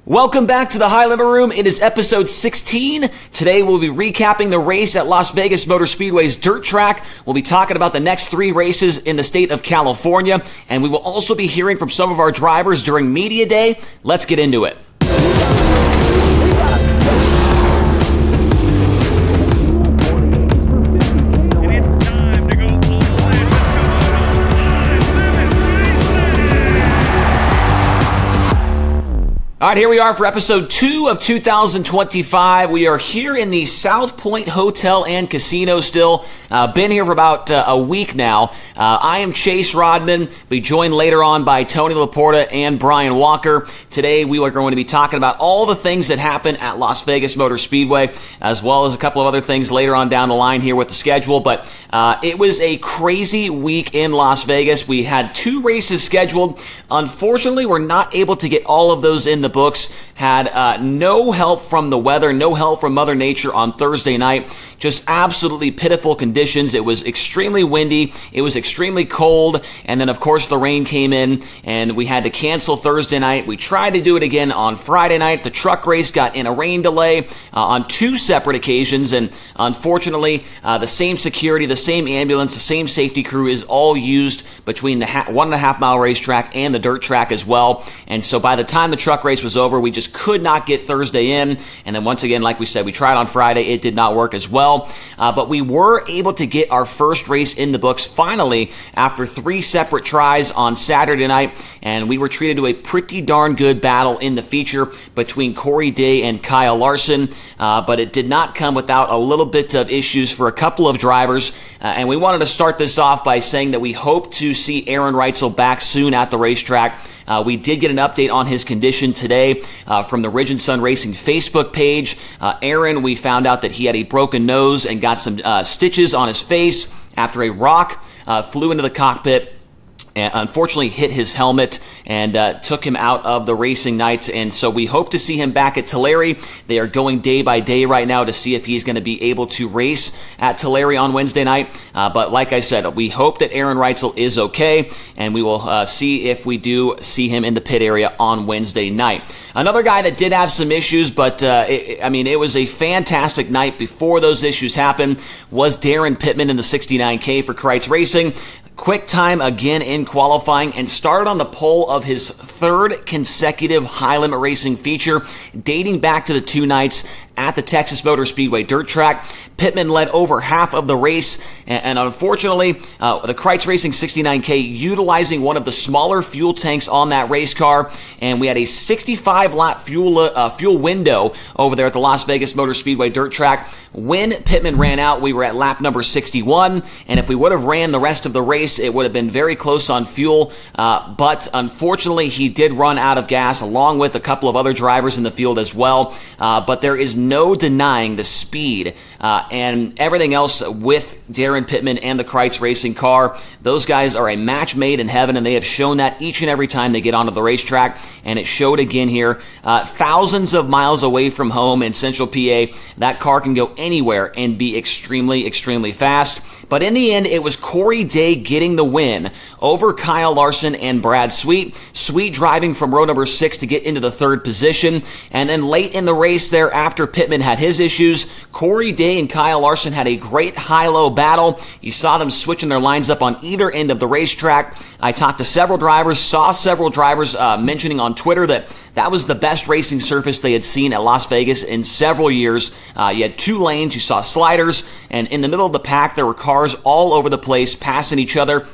Welcome back to the High Limit Room. It is episode 16. Today we'll be recapping the race at Las Vegas Motor Speedway's dirt track. We'll be talking about the next 3 races in the state of California, and we will also be hearing from some of our drivers during Media Day. Let's get into it. All right, here we are for episode 2 of 2025. We are here in the South Point Hotel and Casino still. Been here for about a week now. I am Chase Rodman. Be joined later on by Tony Laporta and Brian Walker. Today we are going to be talking about all the things that happen at Las Vegas Motor Speedway, as well as a couple of other things later on down the line here with the schedule. But it was a crazy week in Las Vegas. We had 2 races scheduled. Unfortunately, we're not able to get all of those in the books. Had no help from the weather, no help from Mother Nature on Thursday night. Just absolutely pitiful conditions. It was extremely windy. It was extremely cold. And then, of course, the rain came in and we had to cancel Thursday night. We tried to do it again on Friday night. The truck race got in a rain delay on 2 separate occasions. And unfortunately, the same security, the same ambulance, the same safety crew is all used between the 1.5 mile racetrack and the dirt track as well. And so by the time the truck race was over, we just could not get Thursday in. And then once again, like we said, we tried on Friday. It did not work as well. But we were able to get our first race in the books finally after 3 separate tries on Saturday night. And we were treated to a pretty darn good battle in the feature between Corey Day and Kyle Larson. But it did not come without a little bit of issues for a couple of drivers. And we wanted to start this off by saying that we hope to see Aaron Reitzel back soon at the racetrack. We did get an update on his condition today from the Ridge and Sun Racing Facebook page. Aaron, we found out that he had a broken nose and got some stitches on his face after a rock flew into the cockpit and unfortunately hit his helmet and took him out of the racing nights. And so we hope to see him back at Tulare. They are going day by day right now to see if he's going to be able to race at Tulare on Wednesday night. But like I said, we hope that Aaron Reitzel is okay, and we will see if we do see him in the pit area on Wednesday night. Another guy that did have some issues, but it was a fantastic night before those issues happened, was Darren Pittman in the 69K for Kreitz Racing. Quick time again in qualifying and started on the pole of his 3rd consecutive High Limit Racing feature, dating back to the 2 nights at the Texas Motor Speedway dirt track. Pittman led over half of the race, and unfortunately, the Kreitz Racing 69K utilizing one of the smaller fuel tanks on that race car, and we had a 65-lap fuel window over there at the Las Vegas Motor Speedway dirt track. When Pittman ran out, we were at lap number 61, and if we would have ran the rest of the race, it would have been very close on fuel, but unfortunately, he did run out of gas, along with a couple of other drivers in the field as well, but there is no denying the speed and everything else with Darren Pittman and the Kreitz Racing car. Those guys are a match made in heaven, and they have shown that each and every time they get onto the racetrack, and it showed again here. Thousands of miles away from home in Central PA, that car can go anywhere and be extremely, extremely fast. But in the end, it was Corey Day getting the win over Kyle Larson and Brad Sweet. Sweet driving from row number 6 to get into the 3rd position. And then late in the race there, after Pittman had his issues, Corey Day and Kyle Larson had a great high-low battle. You saw them switching their lines up on either end of the racetrack. I talked to several drivers, saw several drivers mentioning on Twitter that was the best racing surface they had seen at Las Vegas in several years. You had 2 lanes, you saw sliders, and in the middle of the pack, there were cars all over the place passing each other.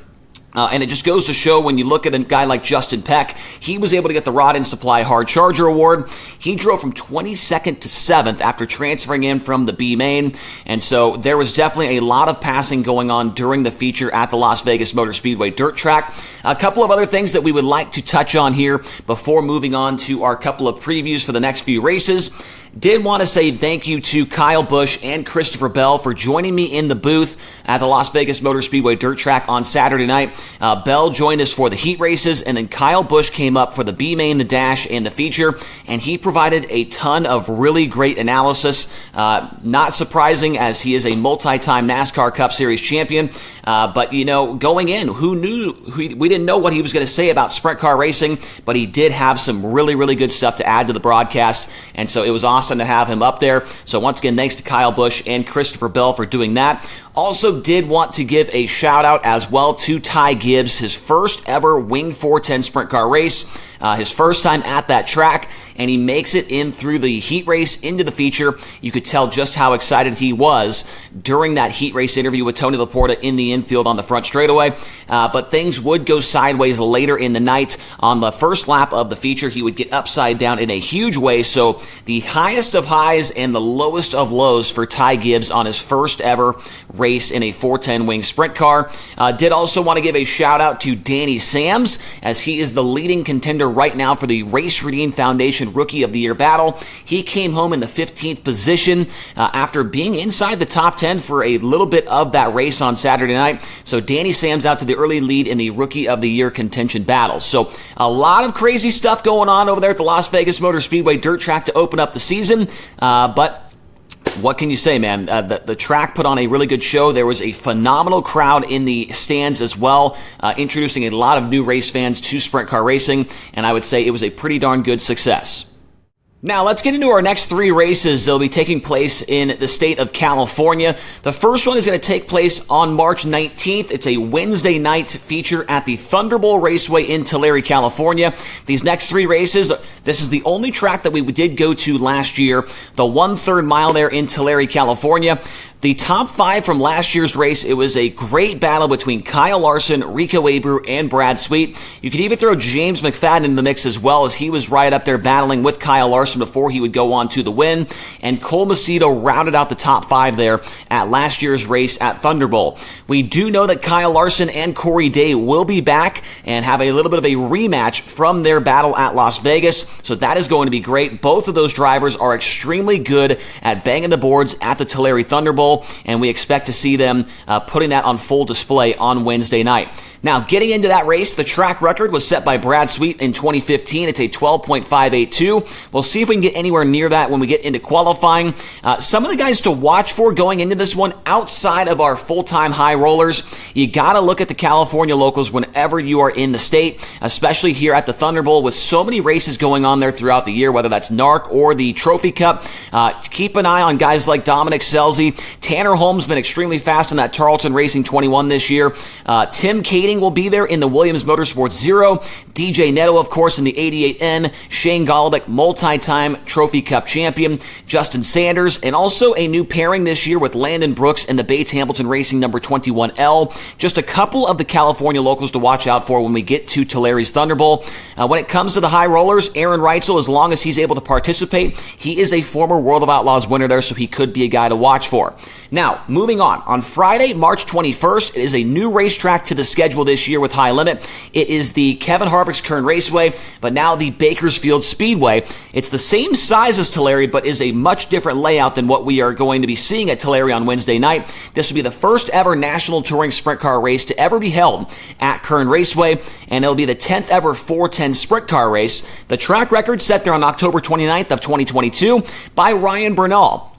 And it just goes to show when you look at a guy like Justin Peck, he was able to get the Rod and Supply Hard Charger Award. He drove from 22nd to 7th after transferring in from the B main. And so there was definitely a lot of passing going on during the feature at the Las Vegas Motor Speedway dirt track. A couple of other things that we would like to touch on here before moving on to our couple of previews for the next few races. Did want to say thank you to Kyle Busch and Christopher Bell for joining me in the booth at the Las Vegas Motor Speedway dirt track on Saturday night. Bell joined us for the heat races, and then Kyle Busch came up for the B-Main, the Dash, and the feature, and he provided a ton of really great analysis. Not surprising, as he is a multi-time NASCAR Cup Series champion, but, going in, who knew? We didn't know what he was going to say about sprint car racing, but he did have some really, really good stuff to add to the broadcast, and so it was awesome to have him up there. So once again, thanks to Kyle Busch and Christopher Bell for doing that. Also did want to give a shout out as well to Ty Gibbs, his first ever Winged 410 sprint car race, his first time at that track, and he makes it in through the heat race into the feature. You could tell just how excited he was during that heat race interview with Tony Laporta in the infield on the front straightaway, but things would go sideways later in the night. On the first lap of the feature, he would get upside down in a huge way, so the highest of highs and the lowest of lows for Ty Gibbs on his first ever race in a 410 wing sprint car. Did also want to give a shout out to Danny Sams, as he is the leading contender right now for the Race Redeem Foundation Rookie of the Year battle. He came home in the 15th position after being inside the top 10 for a little bit of that race on Saturday night. So Danny Sams out to the early lead in the Rookie of the Year contention battle. So a lot of crazy stuff going on over there at the Las Vegas Motor Speedway dirt track to open up the season, but what can you say, man? The track put on a really good show. There was a phenomenal crowd in the stands as well, introducing a lot of new race fans to sprint car racing, and I would say it was a pretty darn good success. Now, let's get into our next three races. They'll be taking place in the state of California. The first one is going to take place on March 19th. It's a Wednesday night feature at the Thunderbolt Raceway in Tulare, California. These next three races, this is the only track that we did go to last year, the 1/3 mile there in Tulare, California. The top five from last year's race, it was a great battle between Kyle Larson, Rico Abreu, and Brad Sweet. You could even throw James McFadden in the mix as well, as he was right up there battling with Kyle Larson before he would go on to the win. And Cole Macedo rounded out the top five there at last year's race at Thunderbolt. We do know that Kyle Larson and Corey Day will be back and have a little bit of a rematch from their battle at Las Vegas, so that is going to be great. Both of those drivers are extremely good at banging the boards at the Tulare Thunderbolt, and we expect to see them putting that on full display on Wednesday night. Now, getting into that race, the track record was set by Brad Sweet in 2015. It's a 12.582. We'll see if we can get anywhere near that when we get into qualifying. Some of the guys to watch for going into this one outside of our full-time high rollers, you got to look at the California locals whenever you are in the state, especially here at the Thunderbolt with so many races going on there throughout the year, whether that's NARC or the Trophy Cup. Keep an eye on guys like Dominic Scelzi. Tanner Holmes been extremely fast in that Tarleton Racing 21 this year. Tim Kading will be there in the Williams Motorsports Zero. DJ Netto, of course, in the 88N. Shane Golobic, multi-time Trophy Cup champion. Justin Sanders, and also a new pairing this year with Landon Brooks and the Bates Hamilton Racing number 21L. Just a couple of the California locals to watch out for when we get to Tulare's Thunderbolt. When it comes to the high rollers, Aaron Reitzel, as long as he's able to participate, he is a former World of Outlaws winner there, so he could be a guy to watch for. Now, moving on. On Friday, March 21st, it is a new racetrack to the schedule this year with High Limit. It is the Kevin Harvick's Kern Raceway, but now the Bakersfield Speedway. It's the same size as Tulare, but is a much different layout than what we are going to be seeing at Tulare on Wednesday night. This will be the first ever National Touring Sprint Car race to ever be held at Kern Raceway, and it'll be the 10th ever 410 Sprint Car race. The track record set there on October 29th of 2022 by Ryan Bernal.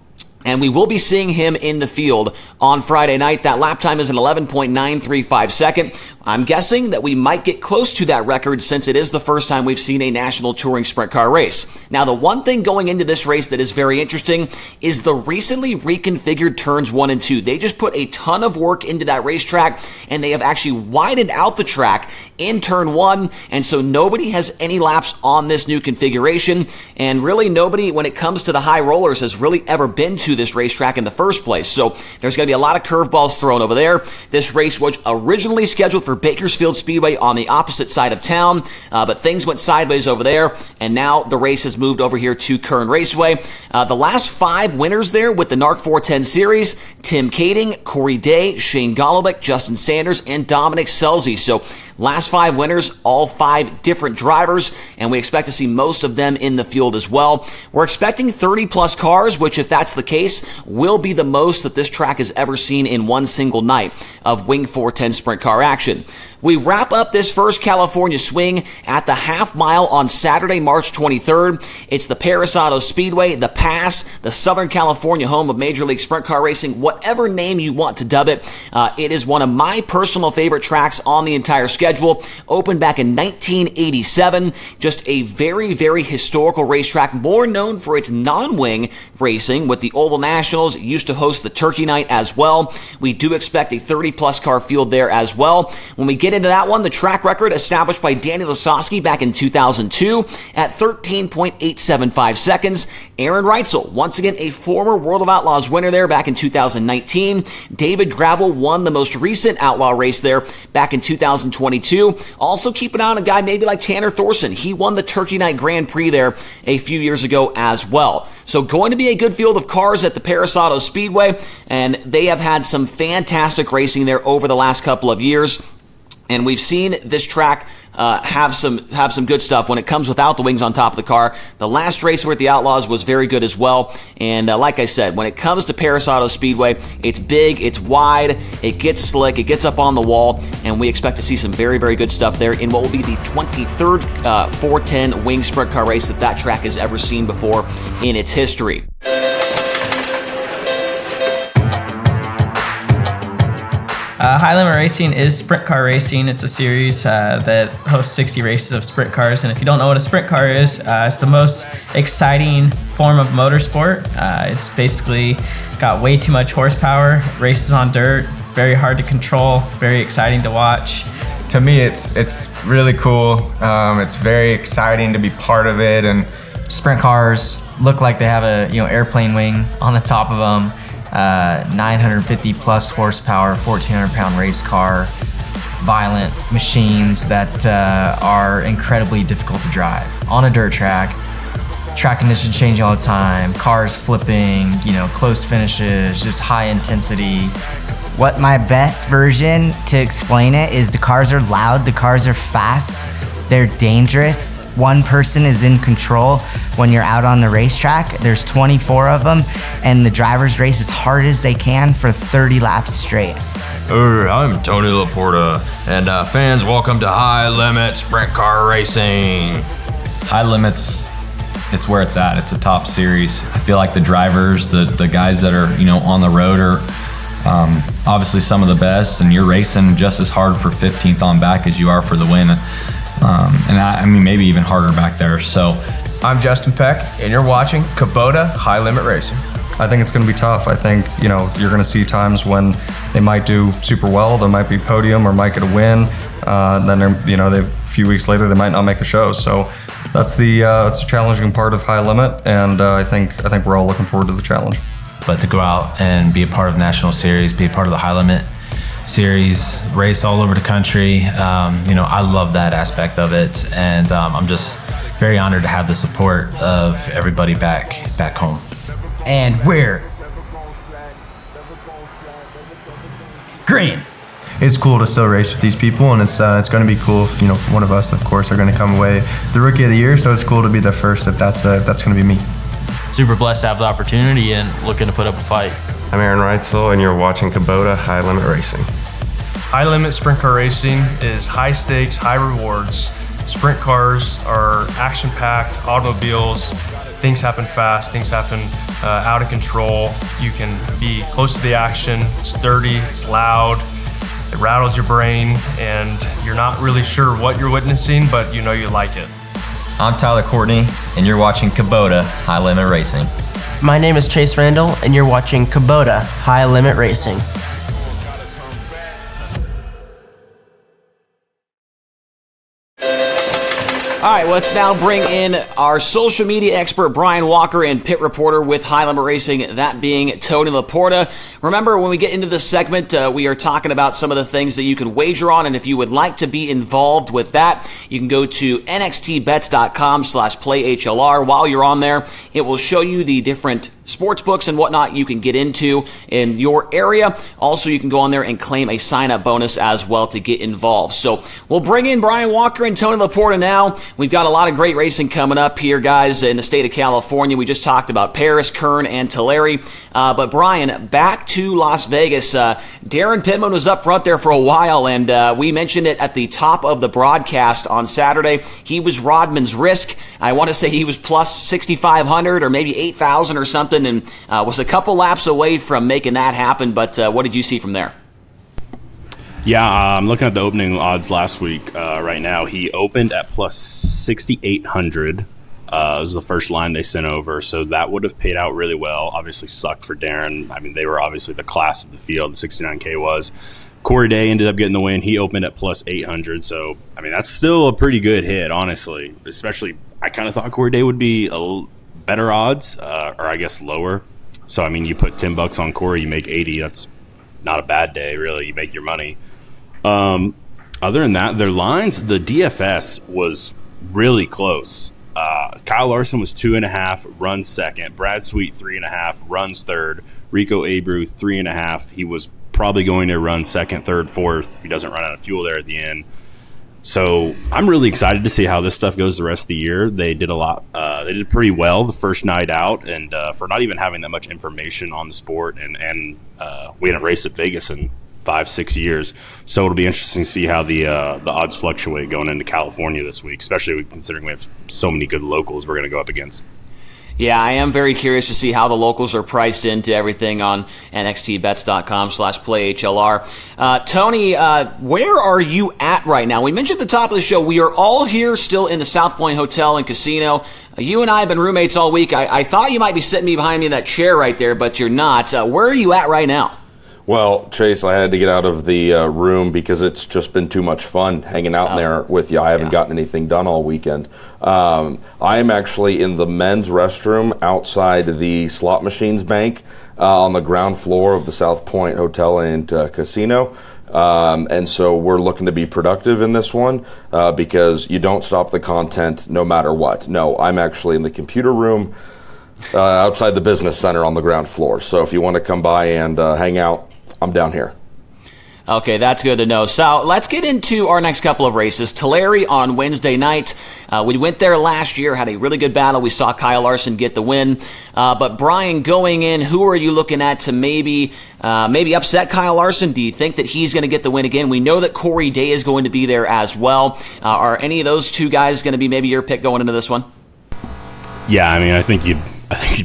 And we will be seeing him in the field on Friday night. That lap time is an 11.935 second. I'm guessing that we might get close to that record since it is the first time we've seen a National Touring Sprint Car race. Now, the one thing going into this race that is very interesting is the recently reconfigured turns 1 and 2. They just put a ton of work into that racetrack, and they have actually widened out the track in turn 1, and so nobody has any laps on this new configuration, and really nobody, when it comes to the high rollers, has really ever been to this racetrack in the first place. So there's going to be a lot of curveballs thrown over there. This race was originally scheduled for Bakersfield Speedway on the opposite side of town, but things went sideways over there, and now the race has moved over here to Kern Raceway. The last 5 winners there with the NARC 410 series: Tim Kading, Corey Day, Shane Golobic, Justin Sanders, and Dominic Scelzi. So Last 5 winners, all 5 different drivers, and we expect to see most of them in the field as well. We're expecting 30 plus cars, which if that's the case, will be the most that this track has ever seen in one single night of Wing 410 sprint car action. We wrap up this first California swing at the half mile on Saturday, March 23rd. It's the Perris Auto Speedway, the Pass, the Southern California home of Major League Sprint Car Racing, whatever name you want to dub it. It is one of my personal favorite tracks on the entire schedule. Opened back in 1987. Just a very, very historical racetrack, more known for its non-wing racing with the Oval Nationals. It used to host the Turkey Night as well. We do expect a 30-plus car field there as well. When we get into that one, the track record established by Danny Lasowski back in 2002 at 13.875 seconds. Aaron Reitzel, once again a former World of Outlaws winner there back in 2019. David Gravel won the most recent Outlaw race there back in 2022. Also keep an eye on a guy maybe like Tanner Thorson. He won the Turkey Night Grand Prix there a few years ago as well. So going to be a good field of cars at the Perris Auto Speedway, and they have had some fantastic racing there over the last couple of years. And we've seen this track have some good stuff when it comes without the wings on top of the car. The last race with the Outlaws was very good as well. And like I said, when it comes to Perris Auto Speedway, it's big, it's wide, it gets slick, it gets up on the wall, and we expect to see some very, very good stuff there in what will be the 23rd 410 wing sprint car race that track has ever seen before in its history. High Limit Racing is sprint car racing. It's a series that hosts 60 races of sprint cars. And if you don't know what a sprint car is, it's the most exciting form of motorsport. It's basically got way too much horsepower, races on dirt, very hard to control, very exciting to watch. To me, it's really cool. It's very exciting to be part of it. And sprint cars look like they have a airplane wing on the top of them. 950 plus horsepower, 1,400 pound race car, violent machines that are incredibly difficult to drive on a dirt track. Track conditions change all the time, cars flipping, close finishes, just high intensity. What my best version to explain it is the cars are loud, the cars are fast, they're dangerous. One person is in control when you're out on the racetrack. There's 24 of them, and the drivers race as hard as they can for 30 laps straight. I'm Tony Laporta, and fans, welcome to High Limit Sprint Car Racing. High Limit's, it's where it's at. It's a top series. I feel like the drivers, the guys that are on the road are obviously some of the best, and you're racing just as hard for 15th on back as you are for the win. And I mean, maybe even harder back there. So I'm Justin Peck, and you're watching Kubota High Limit Racing. I think it's going to be tough. I think, you're going to see times when they might do super well. There might be podium or might get a win. Then, a few weeks later, they might not make the show. So that's it's a challenging part of High Limit, and I think we're all looking forward to the challenge. But to go out and be a part of the National Series, be a part of the High Limit Series, race all over the country, I love that aspect of it, and I'm just very honored to have the support of everybody back home. And we're green. It's cool to still race with these people, and it's going to be cool if one of us, of course, are going to come away the Rookie of the Year. So it's cool to be the first if that's going to be me. Super blessed to have the opportunity and looking to put up a fight. I'm Aaron Reitzel, and you're watching Kubota High Limit Racing. High Limit Sprint Car Racing is high stakes, high rewards. Sprint cars are action-packed automobiles. Things happen fast, things happen out of control. You can be close to the action. It's dirty, it's loud, it rattles your brain, and you're not really sure what you're witnessing, but you like it. I'm Tyler Courtney, and you're watching Kubota High Limit Racing. My name is Chase Randall, and you're watching Kubota High Limit Racing. All right, let's now bring in our social media expert, Brian Walker, and pit reporter with High Limit Racing, that being Tony Laporta. Remember, when we get into this segment, we are talking about some of the things that you can wager on, and if you would like to be involved with that, you can go to nxtbets.com/playhlr. While you're on there, it will show you the different sports books and whatnot you can get into in your area. Also, you can go on there and claim a sign-up bonus as well to get involved. So we'll bring in Brian Walker and Tony Laporta now. We've got a lot of great racing coming up here, guys, in the state of California. We just talked about Perris, Kern, and Tulare. But Brian, back to Las Vegas. Darren Pittman was up front there for a while, and we mentioned it at the top of the broadcast on Saturday. He was Rodman's risk. I want to say he was plus 6,500 or maybe 8,000 or something, and was a couple laps away from making that happen. But what did you see from there? Yeah, I'm looking at the opening odds last week. Right now, he opened at plus 6,800. It was the first line they sent over, so that would have paid out really well. Obviously sucked for Darren. I mean, they were obviously the class of the field, the 69K was. Corey Day ended up getting the win. He opened at plus 800, so, I mean, that's still a pretty good hit, honestly. Especially, I kind of thought Corey Day would be better odds, or I guess lower. So, I mean, you put $10 on Corey, you make 80. That's not a bad day, really. You make your money. Other than that, their lines, the DFS was really close. Kyle Larson was 2.5, runs second. Brad Sweet 3.5, runs third. Rico Abreu 3.5. He was probably going to run second, third, fourth if he doesn't run out of fuel there at the end. So I'm really excited to see how this stuff goes the rest of the year. They did a lot. They did pretty well the first night out, and for not even having that much information on the sport, and we hadn't raced at Vegas in 5-6 years. So it'll be interesting to see how the odds fluctuate going into California this week, especially considering we have so many good locals we're going to go up against. Yeah, I am very curious to see how the locals are priced into everything on nxtbets.com/playhlr. Tony, where are you at right now? We mentioned at the top of the show, we are all here still in the South Point Hotel and Casino. You and I have been roommates all week. I thought you might be sitting behind me in that chair right there, but you're not. Where are you at right now? Well, Chase, I had to get out of the room because it's just been too much fun hanging out in there with you. I haven't gotten anything done all weekend. I am actually in the men's restroom outside the slot machines bank on the ground floor of the South Point Hotel and Casino. And so we're looking to be productive in this one because you don't stop the content no matter what. No, I'm actually in the computer room outside the business center on the ground floor. So if you want to come by and hang out, I'm down here. Okay, that's good to know. So let's get into our next couple of races. Tulare on Wednesday night. We went there last year, had a really good battle. We saw Kyle Larson get the win. But Brian, going in, who are you looking at to maybe upset Kyle Larson? Do you think that he's going to get the win again? We know that Corey Day is going to be there as well. Are any of those two guys going to be maybe your pick going into this one? Yeah, I mean, I think you'd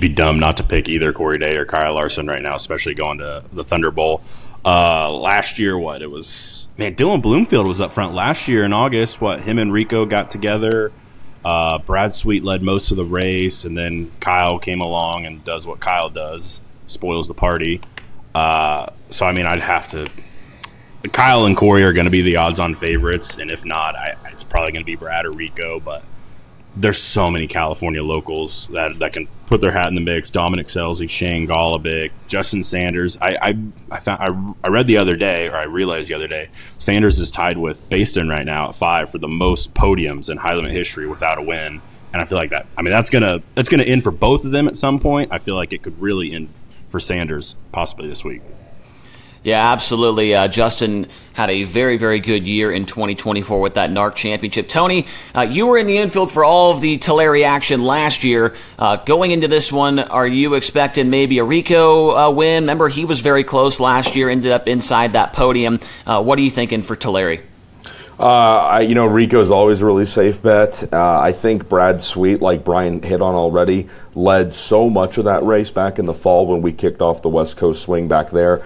be dumb not to pick either Corey Day or Kyle Larson right now, especially going to the Thunder Bowl. Last year, Dylan Bloomfield was up front last year in August. Him and Rico got together. Brad Sweet led most of the race, and then Kyle came along and does what Kyle does, spoils the party. So, I mean, I'd have to... Kyle and Corey are going to be the odds-on favorites, and if not, it's probably going to be Brad or Rico, but there's so many California locals that can put their hat in the mix. Dominic Scelzi, Shane Golobic, Justin Sanders. I realized the other day, Sanders is tied with Baston right now at 5 for the most podiums in high limit history without a win. And I feel like that's gonna end for both of them at some point. I feel like it could really end for Sanders possibly this week. Yeah, absolutely. Justin had a very, very good year in 2024 with that NARC championship. Tony, you were in the infield for all of the Tulare action last year. Going into this one, are you expecting maybe a Rico win? Remember, he was very close last year, ended up inside that podium. What are you thinking for Tulare? Rico's always a really safe bet. I think Brad Sweet, like Brian hit on already, led so much of that race back in the fall when we kicked off the West Coast swing back there.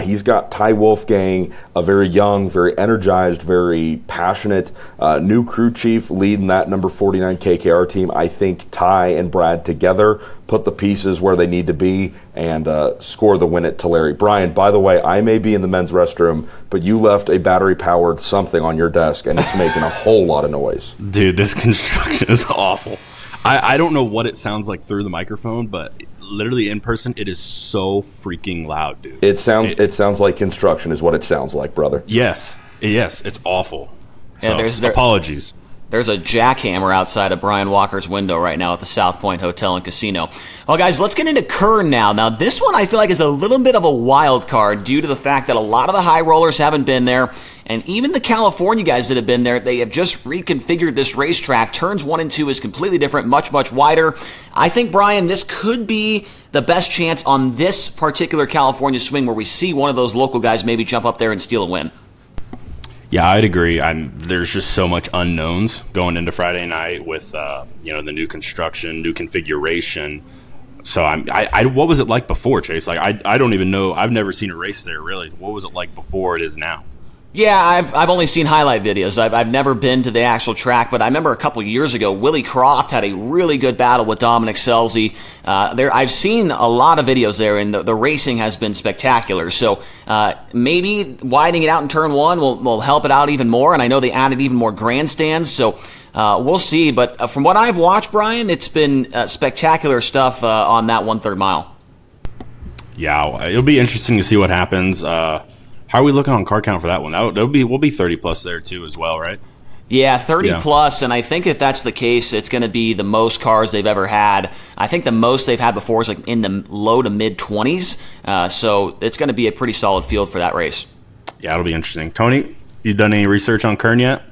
He's got Ty Wolfgang, a very young, very energized, very passionate new crew chief leading that number 49 KKR team. I think Ty and Brad together put the pieces where they need to be and score the win at Tulare. Brian, by the way, I may be in the men's restroom, but you left a battery-powered something on your desk, and it's making a whole lot of noise. Dude, this construction is awful. I don't know what it sounds like through the microphone, but literally in person, it is so freaking loud, dude. It sounds like construction is what it sounds like, brother. Yes, it's awful. So, apologies. There's a jackhammer outside of Brian Walker's window right now at the South Point Hotel and Casino. Well, guys, let's get into Kern now. Now, this one I feel like is a little bit of a wild card due to the fact that a lot of the high rollers haven't been there. And even the California guys that have been there, they have just reconfigured this racetrack. Turns 1 and 2 is completely different, much, much wider. I think, Brian, this could be the best chance on this particular California swing where we see one of those local guys maybe jump up there and steal a win. Yeah, I'd agree. There's just so much unknowns going into Friday night with the new construction, new configuration. So what was it like before, Chase? Like I don't even know. I've never seen a race there really. What was it like before it is now? Yeah, I've only seen highlight videos. I've never been to the actual track, but I remember a couple years ago, Willie Croft had a really good battle with Dominic Scelzi. I've seen a lot of videos there, and the racing has been spectacular. So maybe widening it out in turn 1 will help it out even more, and I know they added even more grandstands, so we'll see. But from what I've watched, Brian, it's been spectacular stuff on that 1/3 mile. Yeah, it'll be interesting to see what happens. How are we looking on car count for that one? We'll be 30 plus there too as well, right? Yeah, 30 plus, and I think if that's the case, it's going to be the most cars they've ever had. I think the most they've had before is like in the low to mid 20s, so it's going to be a pretty solid field for that race. Yeah, it'll be interesting. Tony, you done any research on Kern yet?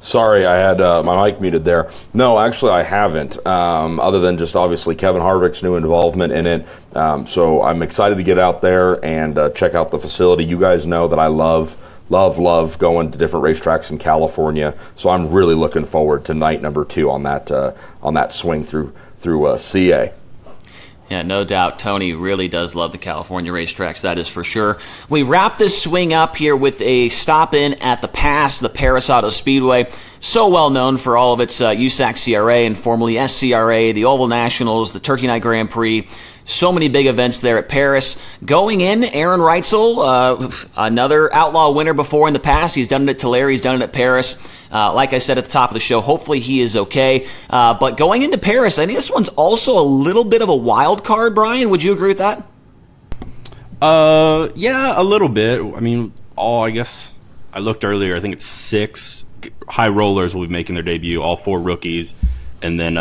Sorry, I had my mic muted there. No, actually I haven't, other than just obviously Kevin Harvick's new involvement in it. So I'm excited to get out there and check out the facility. You guys know that I love going to different racetracks in California. So I'm really looking forward to night number 2 on that swing through CA. Yeah, no doubt. Tony really does love the California racetracks, that is for sure. We wrap this swing up here with a stop in at the Pass, the Perris Auto Speedway. So well known for all of its USAC CRA and formerly SCRA, the Oval Nationals, the Turkey Night Grand Prix. So many big events there at Perris. Going in, Aaron Reitzel, another outlaw winner before in the past. He's done it at Tulare, he's done it at Perris. Like I said at the top of the show, hopefully he is okay. But going into Perris, I think this one's also a little bit of a wild card, Brian. Would you agree with that? Yeah, a little bit. I mean, I guess I looked earlier. I think it's 6 high rollers will be making their debut, all 4 rookies, and then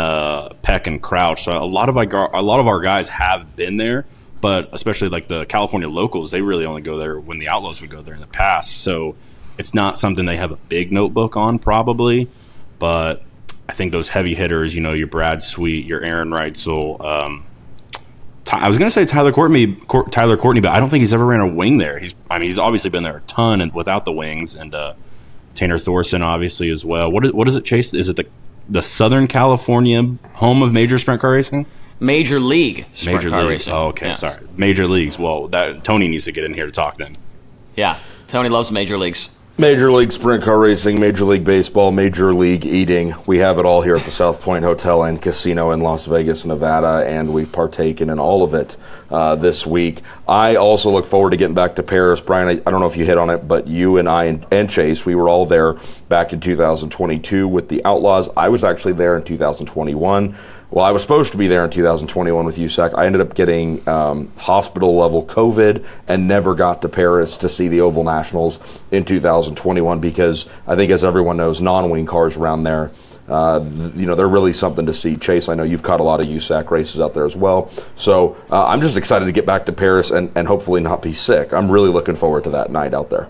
Peck and Crouch. So a lot of our guys have been there, but especially like the California locals, they really only go there when the Outlaws would go there in the past. So it's not something they have a big notebook on probably, but I think those heavy hitters, your Brad Sweet, your Aaron Reitzel, I was going to say Tyler Courtney, but I don't think he's ever ran a wing there. He's obviously been there a ton and without the wings, and Tanner Thorson obviously as well. What is it, Chase? Is it the Southern California home of major sprint car racing? Major League Sprint Car Racing. Oh, okay, yeah. Sorry. Major Leagues. Well, Tony needs to get in here to talk then. Yeah, Tony loves Major Leagues. Major League Sprint Car Racing, Major League Baseball, Major League Eating. We have it all here at the South Point Hotel and Casino in Las Vegas, Nevada, and we've partaken in all of it this week. I also look forward to getting back to Perris. Brian, I don't know if you hit on it, but you and I and Chase, we were all there back in 2022 with the Outlaws. I was actually there in 2021. Well, I was supposed to be there in 2021 with USAC. I ended up getting hospital-level COVID and never got to Perris to see the Oval Nationals in 2021 because I think, as everyone knows, non-wing cars around there, they're really something to see. Chase, I know you've caught a lot of USAC races out there as well. So I'm just excited to get back to Perris and hopefully not be sick. I'm really looking forward to that night out there.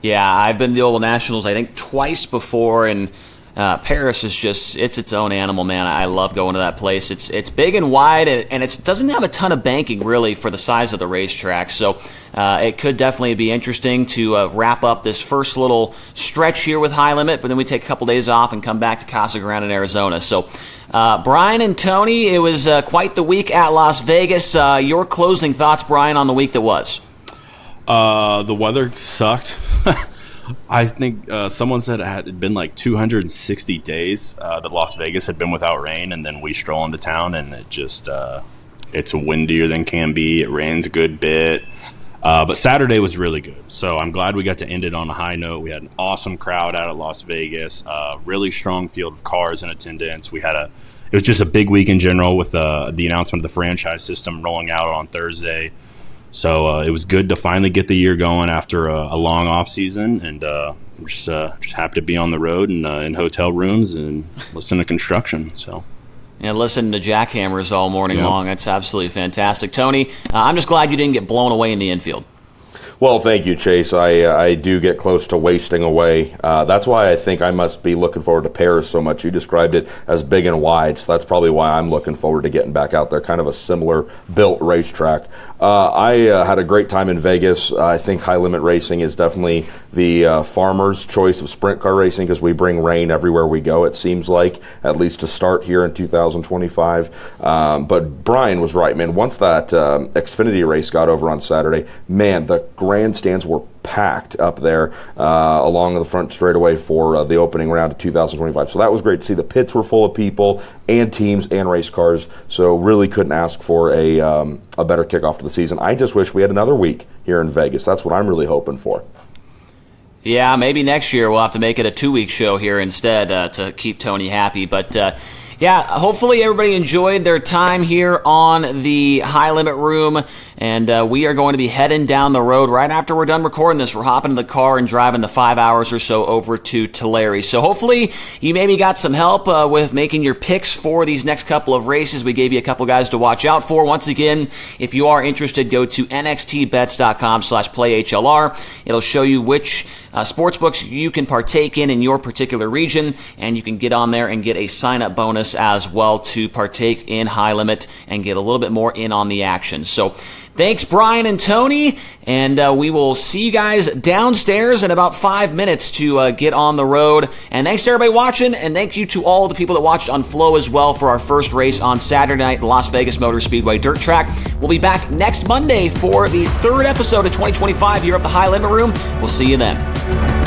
Yeah, I've been to the Oval Nationals, I think, twice before, and Perris is it's its own animal, man. I love going to that place. It's big and wide, and it doesn't have a ton of banking, really, for the size of the racetrack. So it could definitely be interesting to wrap up this first little stretch here with High Limit, but then we take a couple days off and come back to Casa Grande in Arizona. So Brian and Tony, it was quite the week at Las Vegas. Your closing thoughts, Brian, on the week that was? The weather sucked. I think someone said it had been like 260 days that Las Vegas had been without rain, and then we stroll into town, and it just it's windier than can be. It rains a good bit, but Saturday was really good. So I'm glad we got to end it on a high note. We had an awesome crowd out at Las Vegas, really strong field of cars in attendance. It was just a big week in general with the announcement of the franchise system rolling out on Thursday. So it was good to finally get the year going after a long off season, and we're just happy to be on the road and in hotel rooms and listen to construction. So. And listen to jackhammers all morning long. That's absolutely fantastic. Tony, I'm just glad you didn't get blown away in the infield. Well, thank you, Chase. I do get close to wasting away. That's why I think I must be looking forward to Perris so much. You described it as big and wide, so that's probably why I'm looking forward to getting back out there. Kind of a similar built racetrack. I had a great time in Vegas. I think High Limit Racing is definitely the farmer's choice of sprint car racing because we bring rain everywhere we go, it seems like, at least to start here in 2025. But Brian was right, man. Once that Xfinity race got over on Saturday, man, the grandstands were packed up there along the front straightaway for the opening round of 2025. So that was great to see. The pits were full of people and teams and race cars, so really couldn't ask for a better kickoff to the season. I just wish we had another week here in Vegas. That's what I'm really hoping for. Yeah, maybe next year we'll have to make it a 2-week show here instead to keep Tony happy. But yeah, hopefully everybody enjoyed their time here on the High Limit Room, and we are going to be heading down the road right after we're done recording this. We're hopping in the car and driving the 5 hours or so over to Tulare. So hopefully you maybe got some help with making your picks for these next couple of races. We gave you a couple guys to watch out for. Once again, if you are interested, go to nxtbets.com/playhlr. It'll show you which sportsbooks you can partake in your particular region, and you can get on there and get a sign-up bonus as well to partake in High Limit and get a little bit more in on the action. So thanks, Brian and Tony, and we will see you guys downstairs in about 5 minutes to get on the road. And thanks to everybody watching, and thank you to all the people that watched on Flow as well for our first race on Saturday night, the Las Vegas Motor Speedway Dirt Track. We'll be back next Monday for the third episode of 2025 here at the High Limit Room. We'll see you then.